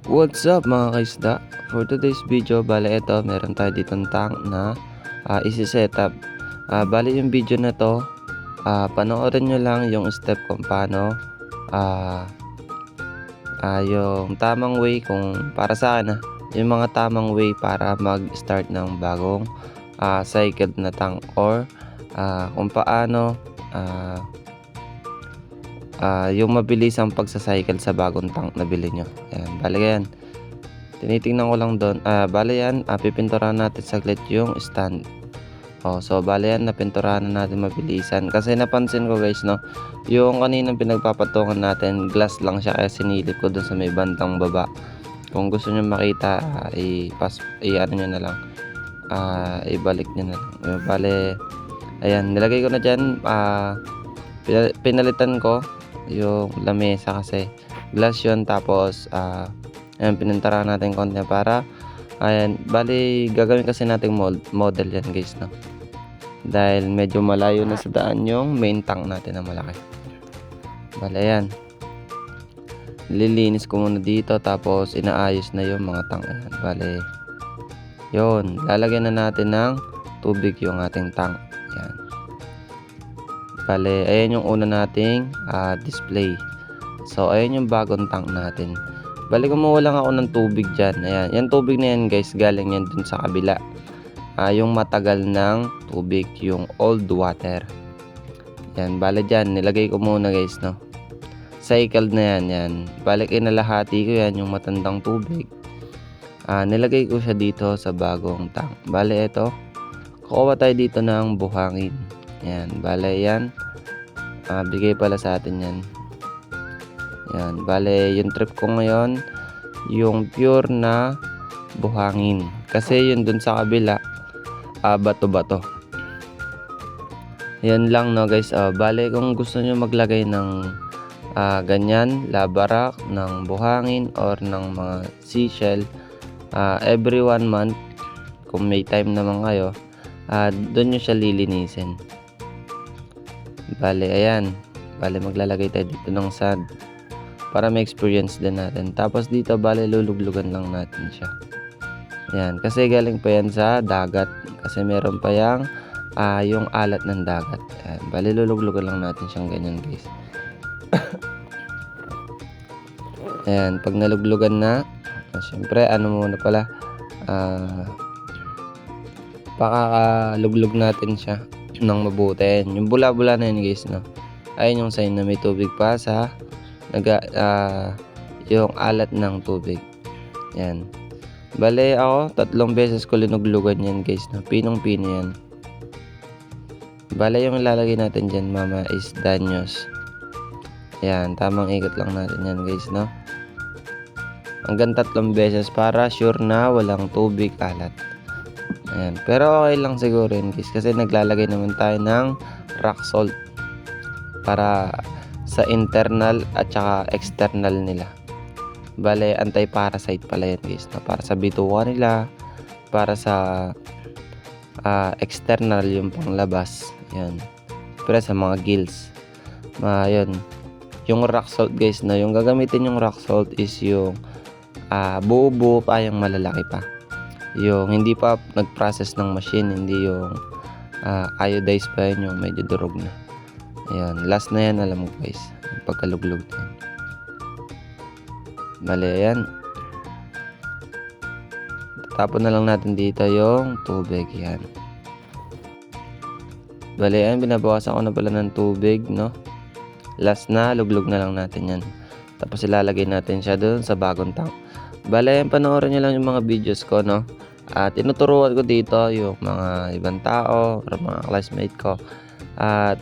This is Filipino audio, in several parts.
What's up mga kaisda? For today's video, bale ito, meron tayo ditong tank na isi-setup. Bale yung video na to, panoorin nyo lang yung step kung paano yung tamang way kung para sa akin yung mga tamang way para mag-start ng bagong cycle na tank or kung paano yung mabilis ang pagsacycle sa bagong tank na bili nyo. Ayan, bale yan. Tinitingnan ko lang doon. Bale yan, pipinturahan natin saglit yung stand. So bale yan, napinturahan na natin mabilisan. Kasi napansin ko guys, no, yung kaninang pinagpapatungan natin, glass lang siya kaya sinilip ko doon sa may bandang baba. Kung gusto nyo makita, ano nyo na lang. Ibalik nyo na lang. Bale, ayan, nilagay ko na dyan. Pinalitan ko yung lamesa kasi glass yun, tapos ayan, pinintarahan natin konti para ayan, bali gagawin kasi natin model yan guys, no, dahil medyo malayo na sa daan yung main tank natin na malaki. Bali ayan, lilinis ko muna dito tapos inaayos na yung mga tank. Ayan, bali yun, lalagyan na natin ng tubig yung ating tank. Ayan, bale, ayan yung una nating display. So, ayan yung bagong tank natin. Bale, kumuha lang ako ng tubig dyan. Ayan, yung tubig na yan guys, galing yan dun sa kabila. Yung matagal ng tubig, yung old water. Ayan, bale dyan, nilagay ko muna guys, no. Cycled na yan, yan. Bale, kinalahati ko yan, yung matandang tubig. Nilagay ko siya dito sa bagong tank. Bale, ito, kukuha tayo dito ng buhangin. Yan, bale yan. Bigay pala sa atin yan. Yan, bale yung trip ko ngayon, yung pure na buhangin. Kasi yun dun sa kabila, bato-bato. Yan lang, no guys. Bale kung gusto nyo maglagay ng ganyan, labarak, ng buhangin or ng mga seashell, every 1 month, kung may time naman kayo, doon nyo siya lilinisin. Bale, ayan. Bale, maglalagay tayo dito ng sand para may experience din natin. Tapos dito, bale, luluglugan lang natin siya. Ayan. Kasi galing pa yan sa dagat. Kasi meron pa yung alat ng dagat. Ayan. Bale, luluglugan lang natin siyang ganyan, guys. Ayan. Pag naluglugan na, syempre, ano muna pala, pakakaluglug natin siya ng mabuti. Yung bula-bula na yun guys, no, ayun yung sign na may tubig pa sa yung alat ng tubig. Yan, bale ako 3 beses ko linuglugan yan guys, no, pinong-pino yan. Bale yung ilalagay natin dyan mama is danyos. Yan, tamang ikot lang natin yan guys, no, hanggang 3 beses para sure na walang tubig alat. Ayan. Pero okay lang siguro yun guys, kasi naglalagay naman tayo ng rock salt para sa internal at saka external nila. Bale, anti-parasite pala yan guys, no? Para sa bituka nila, para sa external yung panglabas. Ayan. Pero sa mga gills, yun. Yung rock salt guys, no? Yung gagamitin yung rock salt is yung buo-buo pa, yung malalaki pa. Yung hindi pa nag-process ng machine, hindi yung iodized pa yun, yung medyo durog na. Ayan, last na yan, alam mo guys, yung pagkaluglog na yan. Bale, ayan, tapon na lang natin dito yung tubig. Yan, bale, ayan, binabawasan ko na pala ng tubig, no. Last na, luglog na lang natin yan. Tapos ilalagay natin siya doon sa bagong tank. Bale, ayan, panoorin nyo lang yung mga videos ko, no. At tinuturuan ko dito yung mga ibang tao or mga classmate ko. At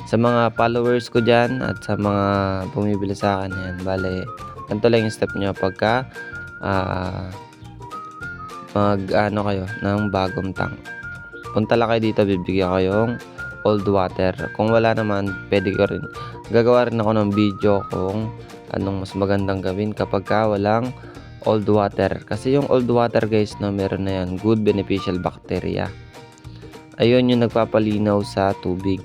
sa mga followers ko dyan at sa mga bumibili sa akin, yan. Bale, ganito lang yung step nyo pagka mag-ano kayo ng bagong tank. Punta lang kayo dito, bibigyan kayong old water. Kung wala naman, pwede ko rin. Gagawa rin ako ng video kung anong mas magandang gawin kapag walang old water. Kasi yung old water guys, no, meron na yan good beneficial bacteria. Ayun yung nagpapalinaw sa tubig.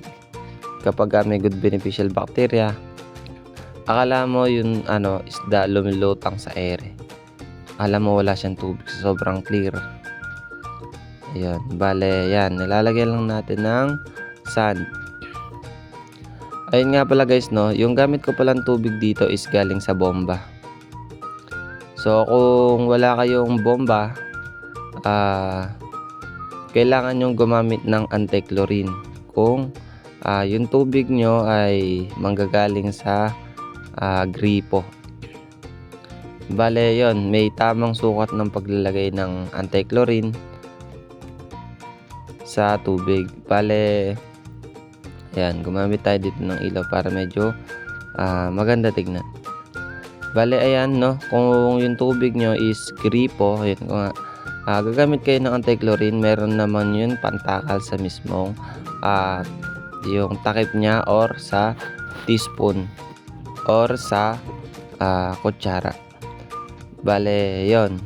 Kapag may good beneficial bacteria, akala mo yung isda lumilutang sa ere. Akala mo wala siyang tubig, sobrang clear. Ayun, bale yan, nilalagay lang natin ng sand. Ayun nga pala guys, yung gamit ko palang tubig dito is galing sa bomba. So kung wala kayong bomba, kailangan yung gumamit ng anti-chlorine kung yung tubig nyo ay manggagaling sa gripo. Bale yon, may tamang sukat ng paglalagay ng anti-chlorine sa tubig. Bale yan, gumamit tayo dito ng ilaw para medyo maganda tignan. Bale ayan, kung yung tubig nyo is gripo, yun ko nga, gagamit kayo ng anti-chlorine. Meron naman yun pantakal sa mismong yung takip niya or sa teaspoon or sa kutsara. Bale yon,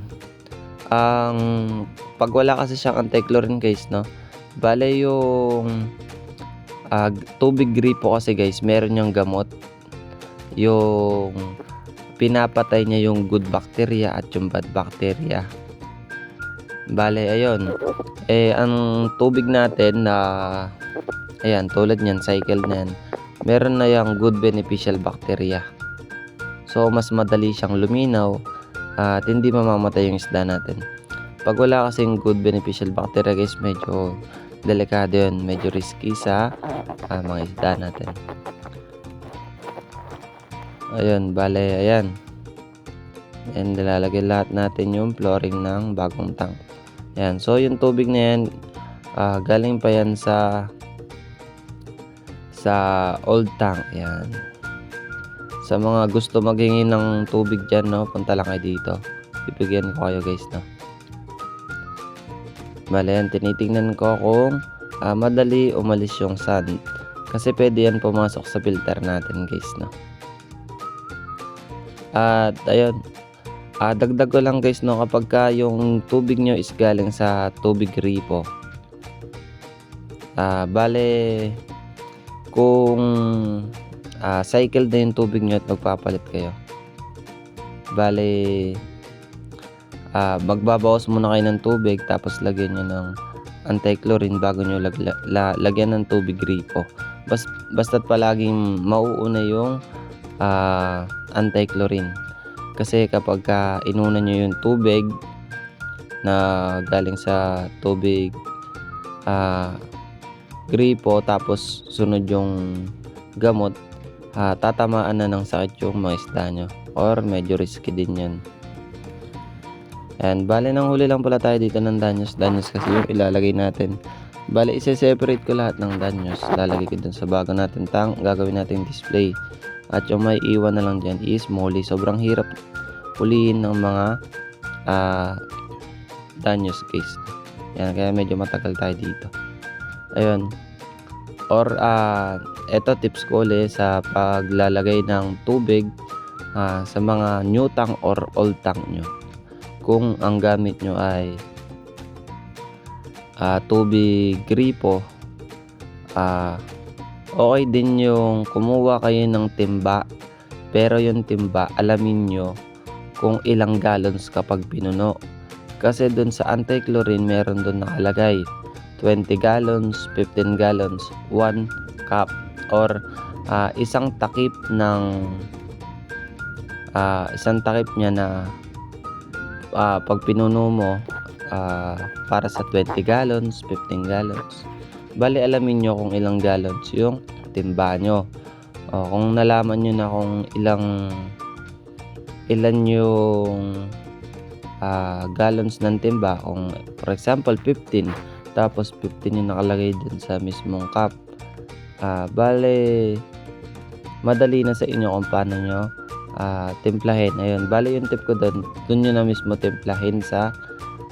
pag wala kasi siyang anti-chlorine guys, bale yung tubig gripo kasi guys, meron niyang gamot. Yung pinapatay niya yung good bacteria at yung bad bacteria. Bale ayun, ang tubig natin na ayan, tulad niyan, cycle na yan, meron na yung good beneficial bacteria. So mas madali siyang luminaw at hindi mamamatay yung isda natin. Pag wala kasing good beneficial bacteria guys, medyo delikado yun, medyo risky sa mga isda natin. Ayun, bale ayan, and nilalagay lahat natin yung flooring ng bagong tank. Ayan, so yung tubig na yan, galing pa yan sa old tank. Ayan, sa mga gusto maghingi ng tubig dyan, punta lang kayo dito, bibigyan ko kayo guys, Bale yan, tinitingnan ko kung madali umalis yung sand, kasi pwede yan pumasok sa filter natin guys, At ayun, dagdag ko lang guys, kapag yung tubig nyo is galing sa tubig gripo, bale kung cycle na yung tubig nyo at magpapalit kayo, bale magbabawas muna kayo ng tubig, tapos lagyan nyo ng anti-chlorine bago nyo lagyan ng tubig gripo. Basta't palaging mauuna yung anti-chlorine, kasi kapag inuna nyo yung tubig na galing sa tubig gripo tapos sunod yung gamot, tatamaan na ng sakit yung mga isda nyo, or medyo risky din yan. And bale nang huli lang pala tayo dito ng danyos kasi yung ilalagay natin. Bale ise-separate ko lahat ng danyos, lalagay ko dun sa bago natin tank, gagawin natin display. At yung may iwan na lang dyan is molly. Sobrang hirap huliin ng mga danyos guys. Yan, kaya medyo matagal tayo dito. Ayun, or eto tips ko ulit sa paglalagay ng tubig sa mga new tank or old tank nyo. Kung ang gamit nyo ay tubig gripo, okay din yung kumuha kayo ng timba, pero yung timba alamin nyo kung ilang gallons kapag pinuno, kasi dun sa anti-chlorine meron dun nakalagay 20 gallons, 15 gallons, 1 cup, or isang takip niya na pag pinuno mo para sa 20 gallons, 15 gallons. Bali alamin nyo kung ilang gallons yung timba nyo. Kung nalaman nyo na kung ilan yung gallons ng timba, kung for example 15, tapos 15 yung nakalagay dun sa mismong cup, bale madali na sa inyo kung paano nyo timplahin. Ayun, bale yung tip ko dun nyo na mismo timplahin sa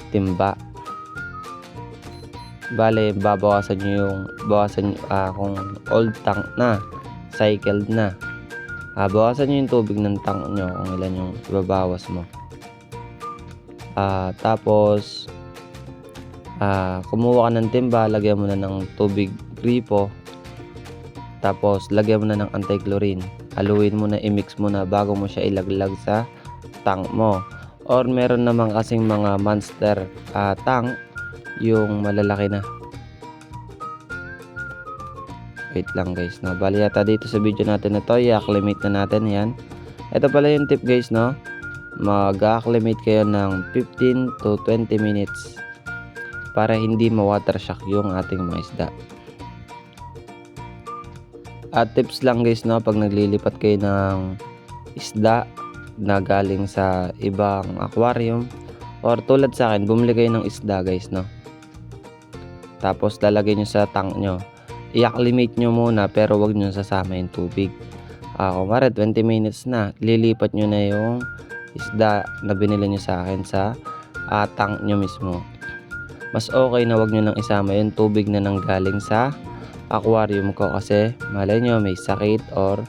timba. Bale babawasan nyo kung old tank na, cycled na, bawasan nyo yung tubig ng tank nyo kung ilan yung ibabawas mo. Tapos kumuha ka ng timba, lagyan mo na ng tubig gripo, tapos lagyan mo na ng anti-chlorine. haluin mo na, i-mix mo na bago mo siya ilaglag sa tank mo. Or meron naman kasing mga monster tank, yung malalaki na. Wait lang guys, no. Bali yata dito sa video natin na to, i-acclimate na natin yan. Ito pala yung tip guys, no. Mag-acclimate kayo ng 15 to 20 minutes para hindi ma-water shock yung ating mga isda. At tips lang guys, no, pag naglilipat kayo ng isda na galing sa ibang aquarium, or tulad sa akin, bumili kayo ng isda guys, no. Tapos lalagay nyo sa tank nyo. I-acclimate nyo muna pero wag nyo sasama yung tubig. Kumare 20 minutes na, lilipat nyo na yung isda na binili nyo sa akin sa tank nyo mismo. Mas okay na wag nyo nang isama yung tubig na nanggaling sa aquarium ko, kasi malay nyo may sakit or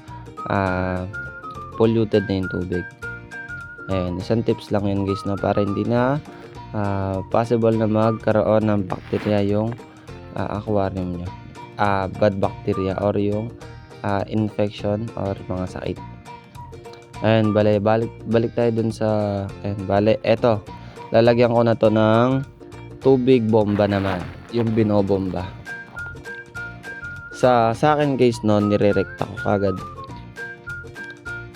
polluted na yung tubig. Ayan, isang tips lang yun guys, no, para hindi na possible na magkaroon ng bacteria yung aquarium nyo. Bad bacteria or yung infection or mga sakit. Ayan, balik tayo dun sa eto, lalagyan ko na to ng tubig bomba naman, yung binobomba. Sa akin guys, no, nirerekta ko kagad,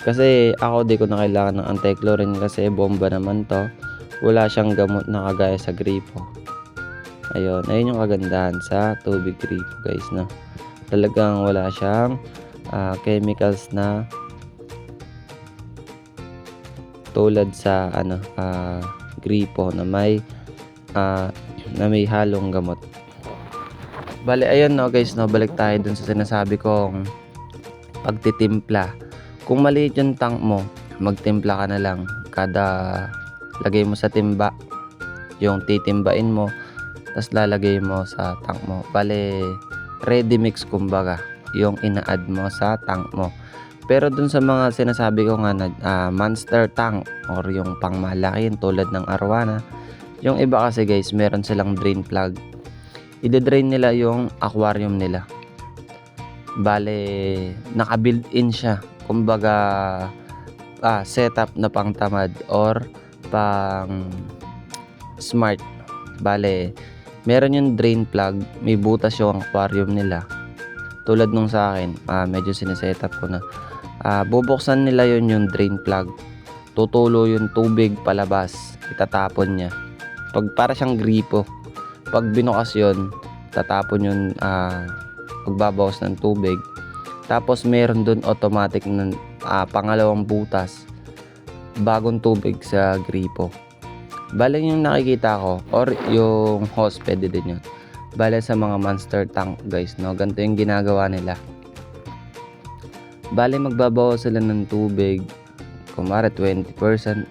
kasi ako di ko na kailangan ng anti-chlorine, kasi bomba naman to, wala siyang gamot na kagaya sa gripo. Ayun yung kagandahan sa tubig gripo guys, no. Talagang wala siyang chemicals na tulad sa gripo na may halong gamot. Bale ayun, no guys, no, balik tayo dun sa sinasabi kong pagtitimpla. Kung maliit yung tank mo, magtimpla ka na lang kada lagay mo sa timba, yung titimbain mo, tapos lalagay mo sa tank mo. Bale ready mix kumbaga yung ina-add mo sa tank mo. Pero dun sa mga sinasabi ko nga na monster tank or yung pangmalaki tulad ng arwana, yung iba kasi guys, meron silang drain plug. I-drain nila yung aquarium nila. Bale naka-built in siya, kumbaga setup na pang tamad or pang smart. Bale meron yung drain plug, may butas yung aquarium nila. Tulad nung sa akin, medyo sinesetup ko na. Bubuksan nila yung drain plug. Tutulo yung tubig palabas, itatapon niya. Para siyang gripo. Pag binukas yun, tatapon yung pagbabawas ng tubig. Tapos meron dun automatic na pangalawang butas, bagong tubig sa gripo. Bale yung nakikita ko or yung hose, pwede din yun. Bale sa mga monster tank guys, no, ganito yung ginagawa nila. Bale magbabawas sila ng tubig, kumare 20%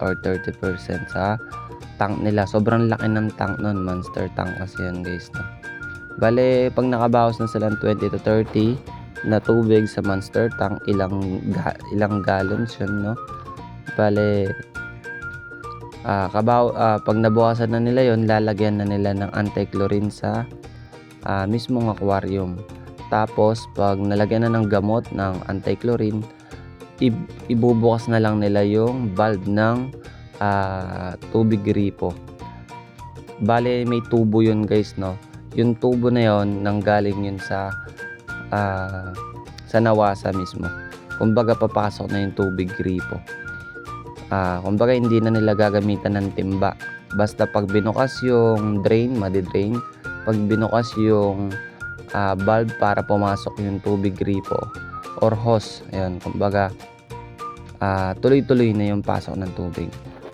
or 30% sa tank nila. Sobrang laki ng tank nun, monster tank kasi yan guys, no. Bale pag nakabawas na sila ng 20 to 30 na tubig sa monster tank, ilang gallons yun, no. Bale pag nabawasan na nila yon, lalagyan na nila ng anti-chlorine sa mismong aquarium. Tapos pag nalagyan na ng gamot ng anti-chlorine, ibubukas na lang nila yung valve ng tubig gripo. Bale may tubo yun guys, no. Yung tubo na yon nanggaling yun sa nawasa mismo. Kumbaga papasok na yung tubig gripo. Kumbaga hindi na nila gagamitan ng timba. Basta pag binukas yung drain, madi-drain. Pag binukas yung valve para pumasok yung tubig gripo or hose, ayan, kumbaga tuloy-tuloy na yung pasok ng tubig.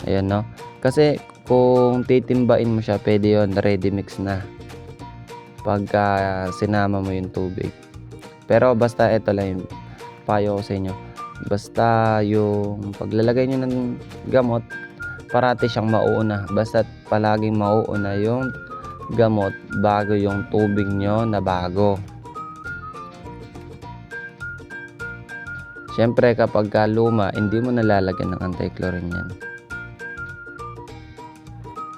Ayan, no. Kasi kung titimbain mo siya, pwede yun, ready mix na pagka sinama mo yung tubig. Pero basta ito lang yung payo ko sa inyo. Basta yung paglalagay nyo ng gamot, parati siyang mauuna. Basta palaging mauuna yung gamot bago yung tubig nyo na bago. Siyempre kapag luma, hindi mo nalalagyan ng anti-chlorine yan.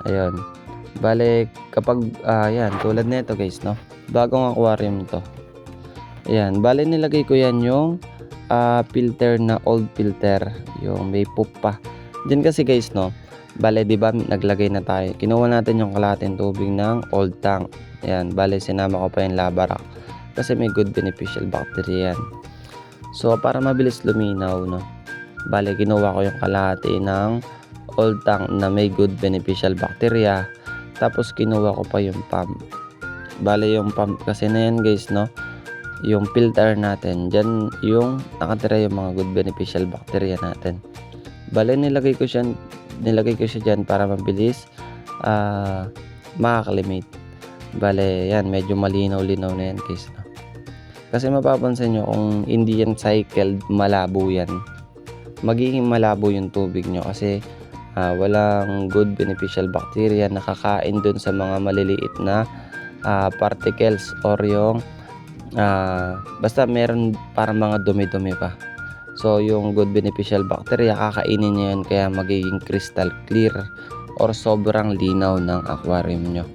Ayun. Bale kapag yan, tulad nito guys, no. Bagong aquarium to. Ayan, bale nilagay ko yan yung filter na old filter, yung may poop pa. Diyan kasi guys, no, bale, di ba naglagay na tayo, kinuha natin yung kalahating tubig ng old tank. Ayan, bale, sinama ko pa yung lava rock kasi may good beneficial bacteria yan. So para mabilis luminaw, no, bale, kinuha ko yung kalahati ng old tank na may good beneficial bacteria, tapos kinuha ko pa yung pump. Bale, yung pump kasi na yan guys, no, yung filter natin, dyan yung nakatira yung mga good beneficial bacteria natin. Bale, nilagay ko siya dyan para mabilis makakalimate. Bale, yan, medyo malinaw-linaw na yan guys, no? Kasi mapapansin nyo, kung hindi yan cycled, malabo yan. Magiging malabo yung tubig nyo kasi walang good beneficial bacteria na kakain dun sa mga maliliit na particles or yung basta meron parang mga dumi-dumi pa. So yung good beneficial bacteria, kakainin nyo yun, kaya magiging crystal clear or sobrang linaw ng aquarium nyo.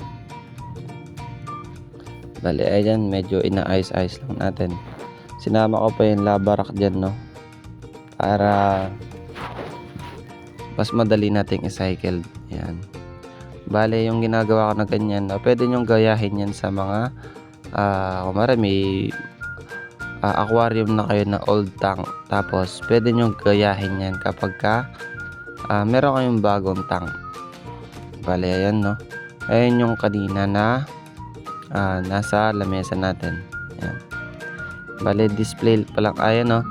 Bale, ayan, medyo inaayos-ayos lang natin. Sinama ko pa yung lava rock dyan, no, para mas madali nating i-cycle. Yan. Bale, yung ginagawa ko na ganyan, no, pwede nyong gayahin yan sa mga kumara may aquarium na kayo na old tank, tapos pwede nyong gayahin yan kapag meron kayong bagong tank. Bale, ayan, no, ayan yung kanina na nasa lamesa natin. Ayan. Bale, display pa lang. Ayan, no,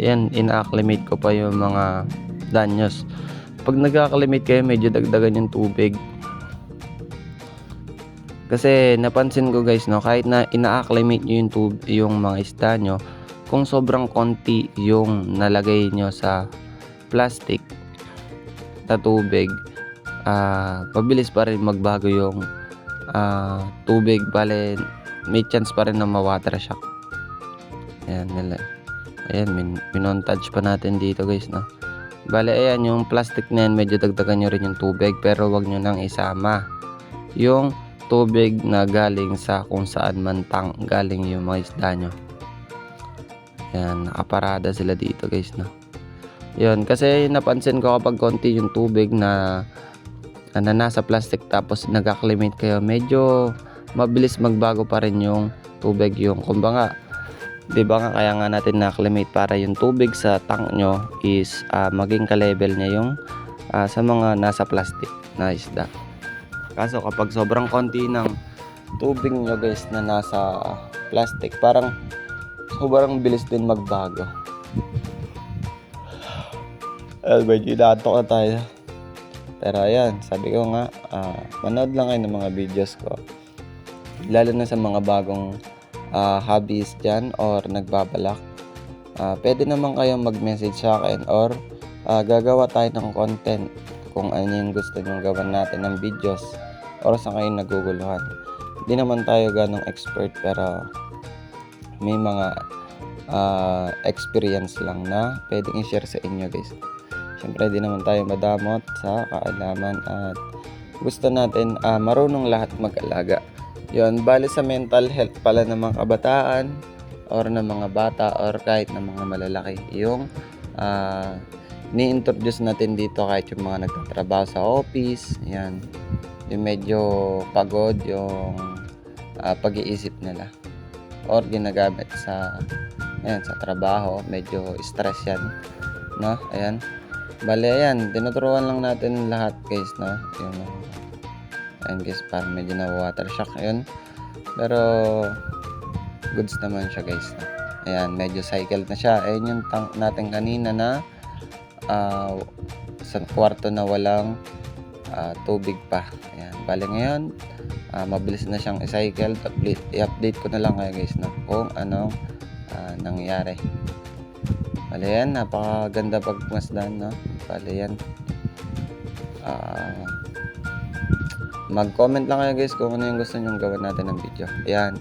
yan, ina-acclimate ko pa yung mga danyos. Pag nag-acclimate kayo, medyo dagdagan yung tubig. Kasi napansin ko guys, no, kahit na ina-acclimate nyo yung mga isda nyo, kung sobrang konti yung nalagay nyo sa plastic na tubig, mabilis pa rin magbago yung tubig. Bale, may chance pa rin na ma-water shock. Ayan, minontage pa natin dito guys, no. Bale, ayan, yung plastic na yan, medyo dagdagan nyo rin yung tubig, pero wag nyo nang isama yung tubig na galing sa kung saan man tank galing yung mga isda nyo. Ayan, nakaparada sila dito guys, no. Yun, kasi napansin ko kapag konti yung tubig na nasa plastic tapos nag-acclimate kayo, medyo mabilis magbago pa rin yung tubig. Yung kumbaga, di ba nga, kaya nga natin na-acclimate para yung tubig sa tank nyo is maging ka-level niya yung sa mga nasa plastic na isda. Kaso kapag sobrang konti ng tubig nyo guys na nasa plastic, parang sobrang bilis din magbago. Medyo inaantok na tayo. Pero ayan, sabi ko nga, manood lang kayo ng mga videos ko. Lalo na sa mga bagong hobbies dyan or nagbabalak. Pwede naman kayong mag-message sa akin or gagawa tayo ng content kung ano yung gusto nyong gawan natin ng videos or sa kayo naguguluhan. Hindi naman tayo ganong expert, pero may mga experience lang na pwedeng i-share sa inyo guys. Siyempre, di naman tayo madamot sa kaalaman at gusto natin marunong lahat mag-alaga. Yun, bali sa mental health pala ng mga kabataan or ng mga bata or kahit ng mga malalaki. Yung ni-introduce natin dito kahit yung mga nagtatrabaho sa office. Yan, yung medyo pagod yung pag-iisip nila or ginagamit sa trabaho, medyo stress yan, no? Ayan. Bale, ayan, tinuturuan lang natin lahat guys, no? Yung, ayan guys, parang medyo na water shock yun, pero goods naman siya guys, no? Ayan, medyo cycled na siya. Ayan yung tank natin kanina na sa kwarto na walang tubig pa. Ayan, bale ngayon mabilis na siyang i-cycle. I-update ko na lang kayo guys, no, kung anong nangyayari. Bale yan, napakaganda pagmasdan, no? Bale yan, mag-comment lang kayo guys kung ano yung gusto nyong gawin natin ng video. Ayan,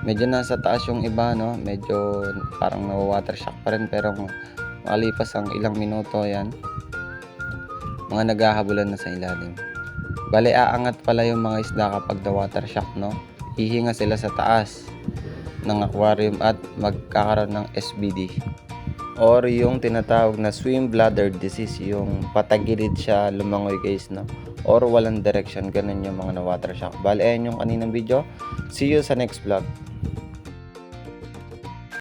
medyo nasa taas yung iba, no? Medyo parang na-water shock pa rin, pero makalipas ang ilang minuto, ayan, mga naghahabulan na sa ilalim. Bale, aangat pala yung mga isda kapag na-water shock, no? Hihinga sila sa taas ng aquarium at magkakaroon ng SBD. or yung tinatawag na swim bladder disease, yung patagilid siya lumangoy guys, no? Or walang direction, ganun yung mga na water shock. Bale, ayan yung kaninang video. See you sa next vlog.